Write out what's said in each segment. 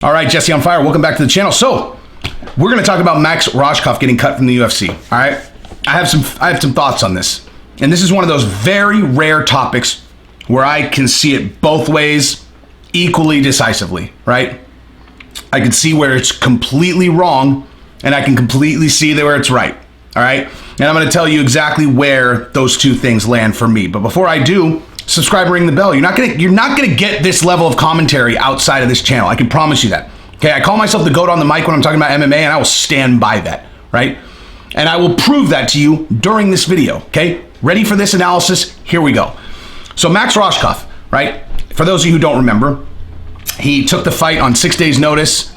All right, Jesse on Fire, welcome back to the channel. So, we're going to talk about Max Rohskopf getting cut from the UFC. All right, I have some thoughts on this, and this is one of those very rare topics where I can see it both ways, equally decisively. Right? I can see where it's completely wrong, and I can completely see where it's right. All right, and I'm going to tell you exactly where those two things land for me. But before I do, subscribe and ring the bell. You're not gonna get this level of commentary outside of this channel. I can promise you that. Okay, I call myself the GOAT on the mic when I'm talking about MMA, and I will stand by that, right? And I will prove that to you during this video, okay? Ready for this analysis? Here we go. So Max Rohskopf, right? For those of you who don't remember, he took the fight on 6 days' notice.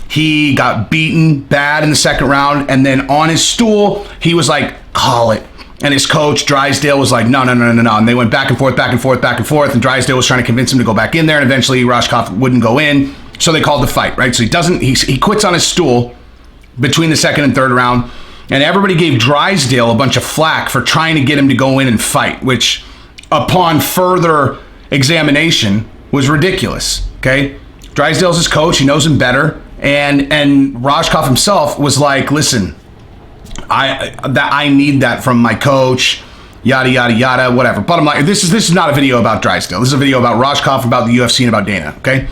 He got beaten bad in the second round, and then on his stool, he was like, call it. And his coach, Drysdale, was like, no. And they went back and forth. And Drysdale was trying to convince him to go back in there. And eventually Rohskopf wouldn't go in. So they called the fight, right? So he quits on his stool between the second and third round. And everybody gave Drysdale a bunch of flack for trying to get him to go in and fight, which upon further examination was ridiculous, okay? Drysdale's his coach. He knows him better. And Rohskopf himself was like, listen, I need that from my coach, yada, yada, yada, whatever. Bottom line, this is not a video about Drysdale. This is a video about Rohskopf, about the UFC, and about Dana, okay?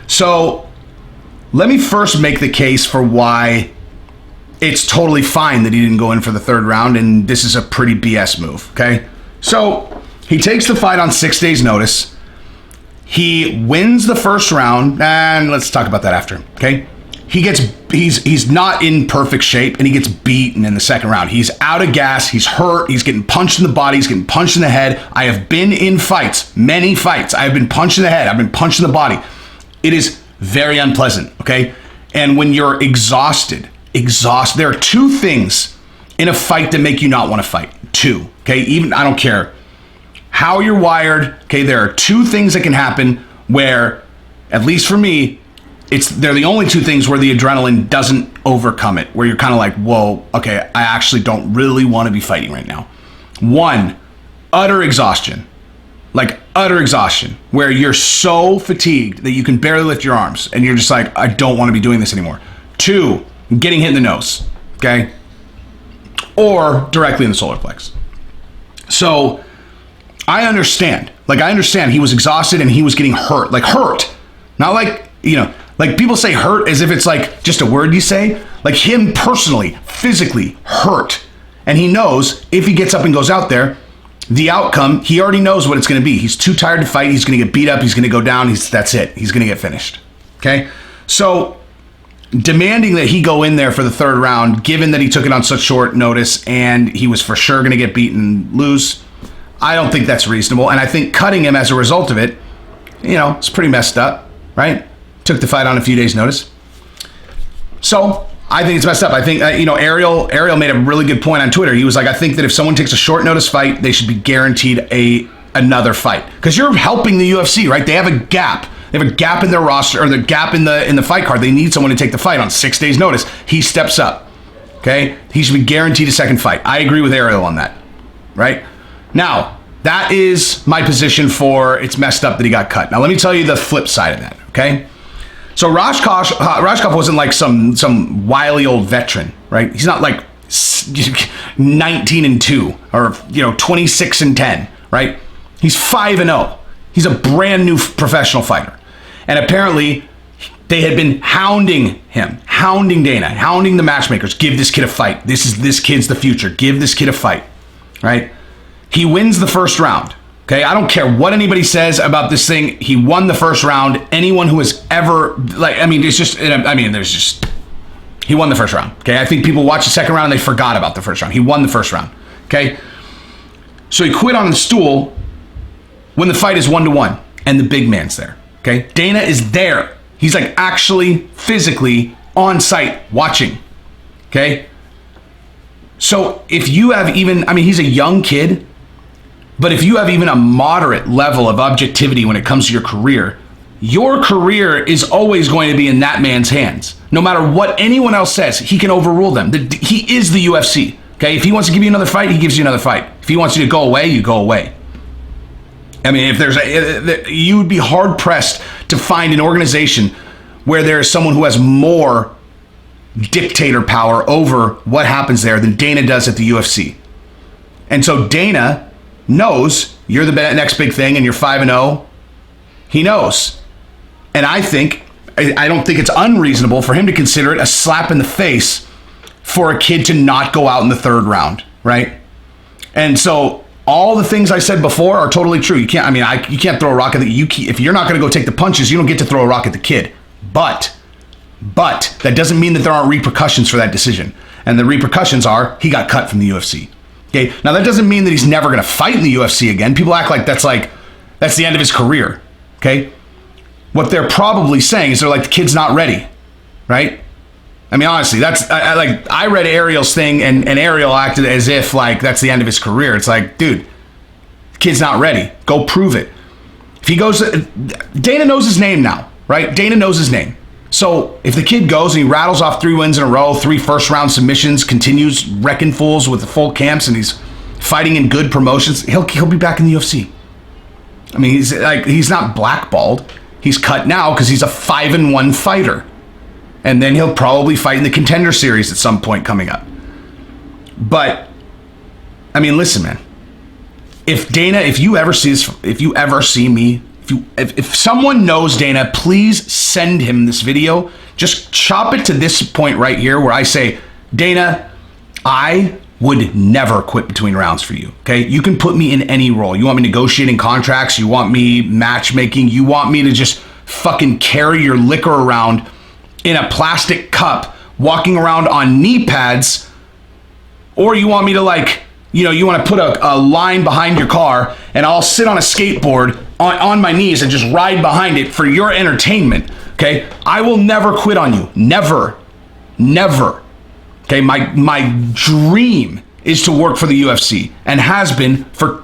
So let me first make the case for why it's totally fine that he didn't go in for the third round, and this is a pretty BS move, okay? So he takes the fight on 6 days' notice. He wins the first round, and let's talk about that after, okay? He's not in perfect shape, and he gets beaten in the second round. He's out of gas. He's hurt. He's getting punched in the body. He's getting punched in the head. I have been in fights, many fights. I have been punched in the head. I've been punched in the body. It is very unpleasant, okay? And when you're exhausted, there are two things in a fight that make you not want to fight. Two, okay? Even, I don't care how you're wired, okay? There are two things that can happen where, at least for me, they're the only two things where the adrenaline doesn't overcome it, where you're kind of like, whoa, okay, I actually don't really want to be fighting right now. One, utter exhaustion. Like utter exhaustion, where you're so fatigued that you can barely lift your arms, and you're just like, I don't want to be doing this anymore. Two, getting hit in the nose, okay? Or directly in the solar plex. So I understand he was exhausted and he was getting hurt. Like hurt. Not like, like people say hurt as if it's like just a word you say. Like him personally, physically hurt. And he knows if he gets up and goes out there, the outcome, he already knows what it's going to be. He's too tired to fight. He's going to get beat up. He's going to go down. That's it. He's going to get finished. Okay? So demanding that he go in there for the third round, given that he took it on such short notice and he was for sure going to get beaten and lose, I don't think that's reasonable. And I think cutting him as a result of it, it's pretty messed up, right? Took the fight on a few days' notice. So I think it's messed up. I think, Ariel made a really good point on Twitter. He was like, I think that if someone takes a short notice fight, they should be guaranteed another fight. Because you're helping the UFC, right? They have a gap. They have a gap in their roster, or the gap in the fight card. They need someone to take the fight on 6 days' notice. He steps up, okay? He should be guaranteed a second fight. I agree with Ariel on that, right? Now, that is my position for it's messed up that he got cut. Now, let me tell you the flip side of that, okay? So Rohskopf wasn't like some wily old veteran, right? He's not like 19-2 or 26-10, right? He's 5-0. He's a brand new professional fighter, and apparently they had been hounding him, hounding Dana, hounding the matchmakers. Give this kid a fight. This kid's the future. Give this kid a fight, right? He wins the first round. Okay, I don't care what anybody says about this thing. He won the first round. Anyone who has ever, he won the first round. Okay, I think people watch the second round and they forgot about the first round. He won the first round. Okay, so he quit on the stool when the fight is 1-1 and the big man's there. Okay, Dana is there. He's like actually physically on site watching. Okay, so if you have he's a young kid. But if you have even a moderate level of objectivity when it comes to your career is always going to be in that man's hands. No matter what anyone else says, he can overrule them. He is the UFC. Okay, if he wants to give you another fight, he gives you another fight. If he wants you to go away, you go away. I mean, if you would be hard pressed to find an organization where there is someone who has more dictator power over what happens there than Dana does at the UFC. And so Dana knows you're the next big thing and you're 5-0. He knows. And I don't think it's unreasonable for him to consider it a slap in the face for a kid to not go out in the third round, right? And so all the things I said before are totally true. You can't throw a rock at if you're not going to go take the punches, you don't get to throw a rock at the kid. But that doesn't mean that there aren't repercussions for that decision. And the repercussions are he got cut from the UFC. Okay. Now that doesn't mean that he's never going to fight in the UFC again. People act like that's the end of his career. Okay. What they're probably saying is they're like, the kid's not ready. Right. I mean, honestly, I read Ariel's thing and Ariel acted as if like that's the end of his career. It's like, dude, the kid's not ready. Go prove it. If he goes, Dana knows his name now, right? Dana knows his name. So if the kid goes and he rattles off 3 wins in a row, 3 first-round submissions, continues wrecking fools with the full camps, and he's fighting in good promotions, he'll be back in the UFC. I mean, he's not blackballed. He's cut now because he's a 5-1 fighter. And then he'll probably fight in the Contender Series at some point coming up. But, I mean, listen, man. If you ever see me, if someone knows Dana, please send him this video. Just chop it to this point right here where I say, Dana, I would never quit between rounds for you. Okay? You can put me in any role. You want me negotiating contracts? You want me matchmaking? You want me to just fucking carry your liquor around in a plastic cup, walking around on knee pads? Or you want me to you want to put a line behind your car and I'll sit on a skateboard on my knees and just ride behind it for your entertainment, okay? I will never quit on you. Never. Never. Okay, my dream is to work for the UFC and has been for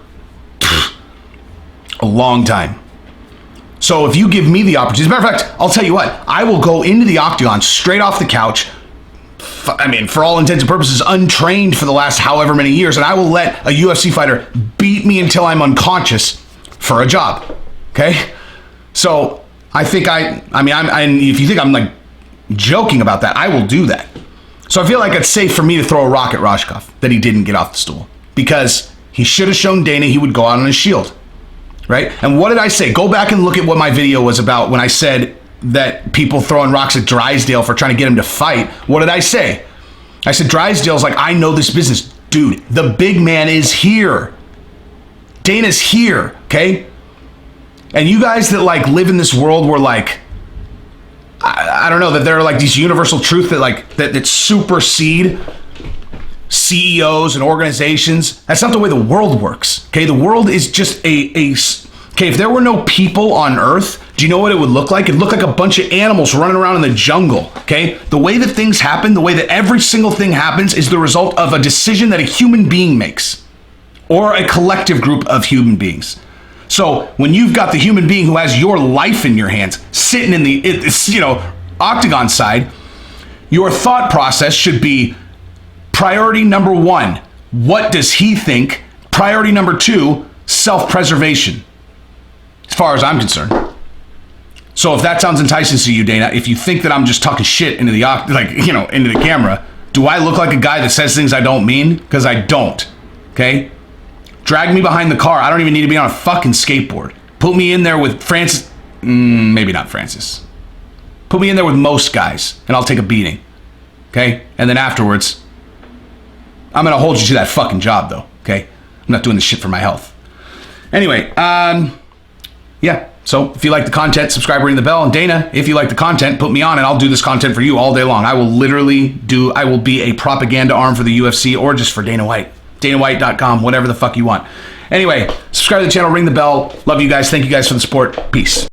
a long time. So if you give me the opportunity, as a matter of fact, I'll tell you what, I will go into the octagon straight off the couch, I mean, for all intents and purposes, untrained for the last however many years, and I will let a UFC fighter beat me until I'm unconscious for a job, okay? So I think if you think I'm like joking about that, I will do that. So I feel like it's safe for me to throw a rock at Rohskopf that he didn't get off the stool, because he should have shown Dana he would go out on his shield, right? And what did I say? Go back and look at what my video was about when I said that people throwing rocks at Drysdale for trying to get him to fight. What did I say? I said, Drysdale's like, I know this business. Dude, the big man is here. Dana's here, okay? And you guys that live in this world where I don't know, that there are these universal truths that supersede CEOs and organizations. That's not the way the world works, okay? The world is just okay, if there were no people on Earth, do you know what it would look like? It'd look like a bunch of animals running around in the jungle, okay? The way that things happen, the way that every single thing happens is the result of a decision that a human being makes, or a collective group of human beings. So when you've got the human being who has your life in your hands, sitting in the octagon side, your thought process should be priority number 1, what does he think? Priority number 2, self-preservation, as far as I'm concerned. So if that sounds enticing to you, Dana, if you think that I'm just talking shit into the into the camera, do I look like a guy that says things I don't mean? Because I don't, okay? Drag me behind the car. I don't even need to be on a fucking skateboard. Put me in there with Francis. Maybe not Francis. Put me in there with most guys, and I'll take a beating, okay? And then afterwards, I'm going to hold you to that fucking job, though, okay? I'm not doing this shit for my health. Anyway, yeah. So if you like the content, subscribe, ring the bell. And Dana, if you like the content, put me on and I'll do this content for you all day long. I will be a propaganda arm for the UFC or just for Dana White. DanaWhite.com, whatever the fuck you want. Anyway, subscribe to the channel, ring the bell. Love you guys. Thank you guys for the support. Peace.